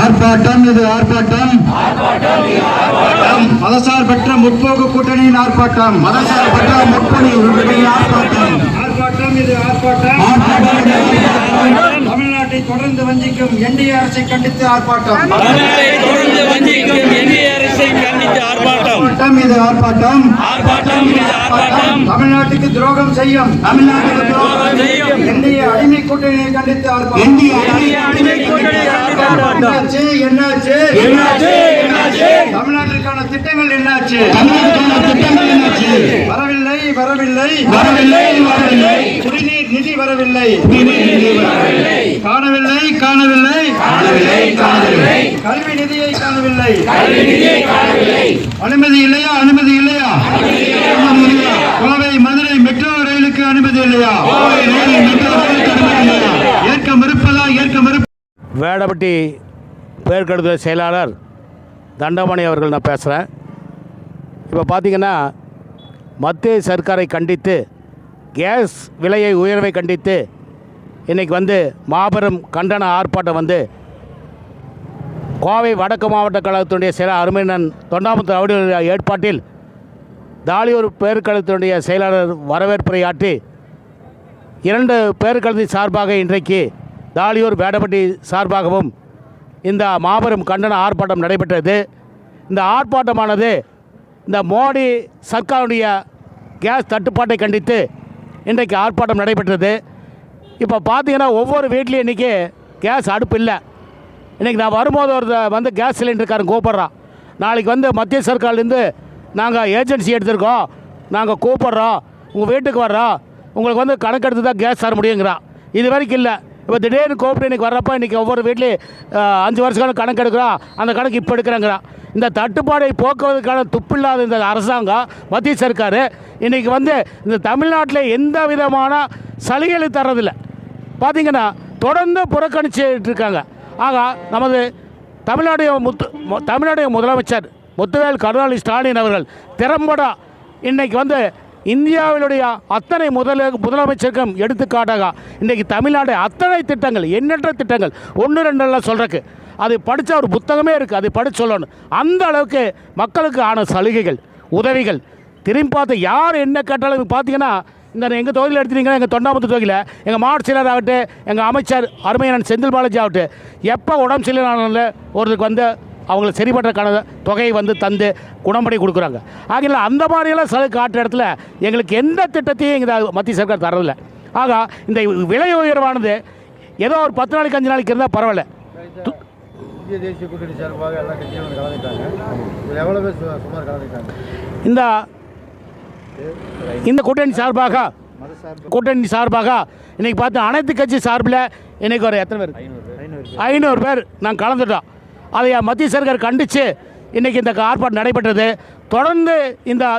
ஆர்ப்பாட்டம் இது ஆர்ப்பாட்டம். மதசார்பற்ற முற்போக்கு கூட்டணியின் ஆர்ப்பாட்டம். மதசார்பற்ற முற்போக்கு ஆர்ப்பாட்டம். ஆர்ப்பாட்டம் இது ஆர்ப்பாட்டம். தமிழ்நாட்டை தொடர்ந்து வஞ்சிக்கும் என்டிஏ அரசை கண்டித்து ஆர்ப்பாட்டம். ஆர்ப்பாட்டம் இது ஆர்ப்பாட்டம். தமிழ்நாட்டுக்கு துரோகம் செய்யும் என்டிஏ அடிமை கூட்டணியை கண்டித்து ஆர்ப்பாட்டம். தமிழ்நாட்டிற்கான திட்டங்கள் என்னாச்சு? வரவில்லை வரவில்லை வரவில்லை வரவில்லை. குடிநீர் நிதி வரவில்லை காணவில்லை காணவில்லை காணவில்லை காணவில்லை. கல்வி நிதியை காணவில்லை. அனுமதி இல்லையா? அனுமதி இல்லையா? கோவை மதுரை மெட்ரோ ரயிலுக்கு அனுமதி இல்லையா? ஏற்க மறுப்பதா? ஏற்க மறுப்பு. வேடப்பட்டி பேர்கடுதல் செயலாளர் தண்டபாணி அவர்கள் நான் பேசுகிறேன். இப்போ பார்த்திங்கன்னா மத்திய சர்க்காரை கண்டித்து கேஸ் விலையை உயர்வை கண்டித்து இன்றைக்கி மாபெரும் கண்டன ஆர்ப்பாட்டம் கோவை வடக்கு மாவட்ட கழகத்தினுடைய செயலாளர் அருமையண்ணன் தொண்டாமுத்து அவருடைய ஏற்பாட்டில் தாலியூர் பேருக்கழகத்தினுடைய செயலாளர் வரவேற்புரையாற்றி 2 பேருக்கழகத்தின் சார்பாக இன்றைக்கு தாலியூர் வேடப்பட்டி சார்பாகவும் இந்த மாபெரும் கண்டன ஆர்ப்பாட்டம் நடைபெற்றது. இந்த ஆர்ப்பாட்டமானது இந்த மோடி சர்க்காருடைய கேஸ் தட்டுப்பாட்டை கண்டித்து இன்றைக்கு ஆர்ப்பாட்டம் நடைபெற்றது. இப்போ பார்த்தீங்கன்னா ஒவ்வொரு வீட்லேயும் இன்றைக்கி கேஸ் அடுப்பு இல்லை. இன்றைக்கி நான் வரும்போது ஒரு கேஸ் சிலிண்டருக்காரன் கூப்பிட்றான், நாளைக்கு மத்திய சர்க்கார்லேருந்து நாங்கள் ஏஜென்சி எடுத்திருக்கோம், நாங்கள் கூப்பிட்றோம், உங்கள் வீட்டுக்கு வர்றோம், உங்களுக்கு கணக்கெடுத்து தான் கேஸ் தர முடியுங்கிறான். இது வரைக்கும் இல்லை. இப்போ திடீர்னு கூப்பிட்டு இன்றைக்கி வர்றப்போ இன்றைக்கி ஒவ்வொரு வீட்லேயும் 5 வருஷம் கணக்கு எடுக்கிறோம், அந்த கணக்கு இப்போ எடுக்கிறாங்கிறான். இந்த தட்டுப்பாடை போக்குவதற்கான துப்பில்லாத இந்த அரசாங்கம் மத்திய சர்க்கார் இன்றைக்கி இந்த தமிழ்நாட்டில் எந்த விதமான சலுகைகளை தர்றதில்லை. பார்த்திங்கன்னா தொடர்ந்து புறக்கணிச்சுட்டு இருக்காங்க. ஆக நமது தமிழ்நாடு முதலமைச்சர் முத்துவேல் கருணாநிதி ஸ்டாலின் அவர்கள் திறம்பட இன்றைக்கி இந்தியாவிலுடைய அத்தனை முதலமைச்சருக்கும் எடுத்துக்காட்டாக இன்றைக்கி தமிழ்நாடு அத்தனை திட்டங்கள், எண்ணற்ற திட்டங்கள் 1-2 சொல்கிறக்கு அது படித்த ஒரு புத்தகமே இருக்குது, அதை படித்து சொல்லணும். அந்த அளவுக்கு மக்களுக்கு ஆன சலுகைகள், உதவிகள் திரும்பி பார்த்து யார் என்ன கேட்டாலும் பார்த்தீங்கன்னா இந்த எங்கள் தொகுதியில் எடுத்துட்டீங்கன்னா எங்கள் தொண்டாமுத்து தொகுதியில் எங்கள் மாவட்ட செயலர் ஆகட்டும், எங்கள் அமைச்சர் அருமையான செந்தில் பாலாஜி ஆகட்டும், எப்போ உடம்பு சரியில்லைனால ஒருத்தருக்கு அவங்களுக்கு சரிபட்ட தொகையை தந்து குணம்படி கொடுக்குறாங்க. ஆகிய அந்த மாதிரியெல்லாம் சலுகை காட்டுற இடத்துல எங்களுக்கு எந்த திட்டத்தையும் எங்கள் மத்திய சர்க்கார் தரதில்லை. ஆக இந்த விலை உயர்வானது ஏதோ ஒரு 10 நாளைக்கு 5 நாளைக்கு இருந்தால் பரவாயில்ல. இந்திய தேசிய கூட்டணி சார்பாக எல்லா கட்சிகளும் கலந்துட்டாங்க. எவ்வளோ பேர் சுமார் கலந்துட்டாங்க? இந்த கூட்டணி சார்பாக இன்றைக்கி பார்த்து அனைத்து கட்சி சார்பில் இன்றைக்கி ஒரு எத்தனை பேர்? 500 பேர் நாங்கள் கலந்துட்டோம். அதை மத்திய சர்க்கார் கண்டித்து இன்றைக்கி இந்த ஆர்ப்பாட்டம் நடைபெற்றது. தொடர்ந்து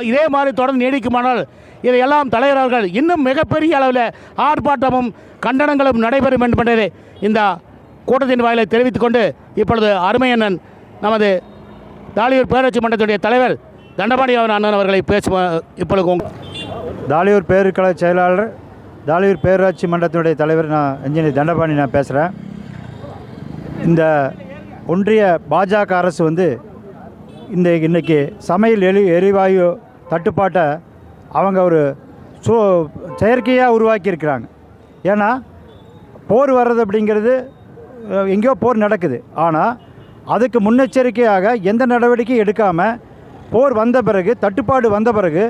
இதே மாதிரி தொடர்ந்து நீடிக்குமானால் இதையெல்லாம் தலைவர்கள் இன்னும் மிகப்பெரிய அளவில் ஆர்ப்பாட்டமும் கண்டனங்களும் நடைபெறும் என்பதை இந்த கூட்டத்தின் வாயிலை தெரிவித்துக் கொண்டு இப்பொழுது அருமையண்ணன் நமது தாலியூர் பேரூராட்சி மன்றத்துடைய தலைவர் தண்டபாணி அண்ணன் அவர்களை இப்பொழுது தாலியூர் பேருக்கழக செயலாளர், தாலியூர் பேரூராட்சி மன்றத்தினுடைய தலைவர் நான் இன்ஜினியர் தண்டபாணி நான் பேசுகிறேன். இந்த ஒன்றிய பாஜக அரசு இன்றைக்கி சமையல் எரிவாயு தட்டுப்பாட்டை அவங்க ஒரு செயற்கையாக உருவாக்கியிருக்கிறாங்க. ஏன்னா போர் வர்றது அப்படிங்கிறது எங்கேயோ போர் நடக்குது, ஆனால் அதுக்கு முன்னெச்சரிக்கையாக எந்த நடவடிக்கையும் எடுக்காமல் போர் வந்த பிறகு, தட்டுப்பாடு வந்த பிறகு,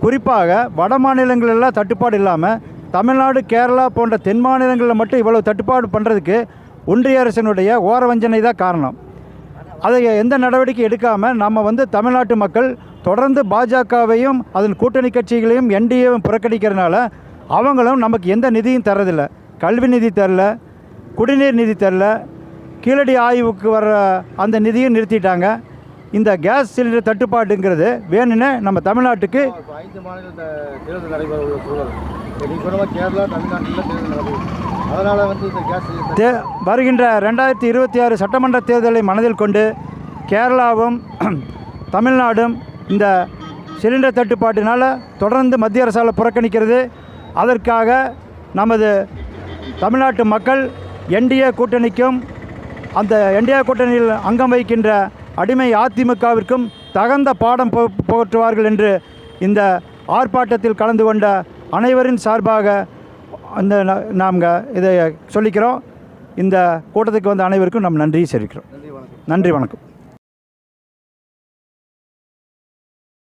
குறிப்பாக வட மாநிலங்களெல்லாம் தட்டுப்பாடு இல்லாமல் தமிழ்நாடு, கேரளா போன்ற தென் மாநிலங்களில் மட்டும் இவ்வளவு தட்டுப்பாடு பண்ணுறதுக்கு ஒன்றிய அரசினுடைய ஓரவஞ்சனை தான் காரணம். அதை எந்த நடவடிக்கை எடுக்காமல் நம்ம தமிழ்நாட்டு மக்கள் தொடர்ந்து பாஜகவையும் அதன் கூட்டணி கட்சிகளையும் என்டிஏவும் புறக்கணிக்கிறதுனால அவங்களும் நமக்கு எந்த நிதியும் தரதில்லை. கல்வி நிதி தரல, குடிநீர் நிதி தரல, கீழடி ஆய்வுக்கு வர்ற அந்த நிதியும் நிறுத்திட்டாங்க. இந்த கேஸ் சிலிண்டர் தட்டுப்பாடுங்கிறது வேணும்னு நம்ம தமிழ்நாட்டுக்கு 5 மாநில தேர்தல் நடைபெற உள்ள சூழல். கேரளா, தமிழ்நாட்டில் தேர்தல் நடக்குது. அதனால் இந்த கேஸ் வருகின்ற 2026 சட்டமன்ற தேர்தலை மனதில் கொண்டு கேரளாவும் தமிழ்நாடும் இந்த சிலிண்டர் தட்டுப்பாட்டினால் தொடர்ந்து மத்திய அரசால் புறக்கணிக்கிறது. அதற்காக நமது தமிழ்நாட்டு மக்கள் என்டிஏ கூட்டணிக்கும் அந்த என்டிஏ கூட்டணியில் அங்கம் வகிக்கின்ற அடிமை அதிமுகவிற்கும் தகுந்த பாடம் புகற்றுவார்கள் என்று இந்த ஆர்ப்பாட்டத்தில் கலந்து கொண்ட அனைவரின் சார்பாக நாங்கள் இதை சொல்லிக்கிறோம். இந்த கூட்டத்துக்கு வந்த அனைவருக்கும் நாம் நன்றி தெரிவிக்கிறோம். நன்றி, வணக்கம்.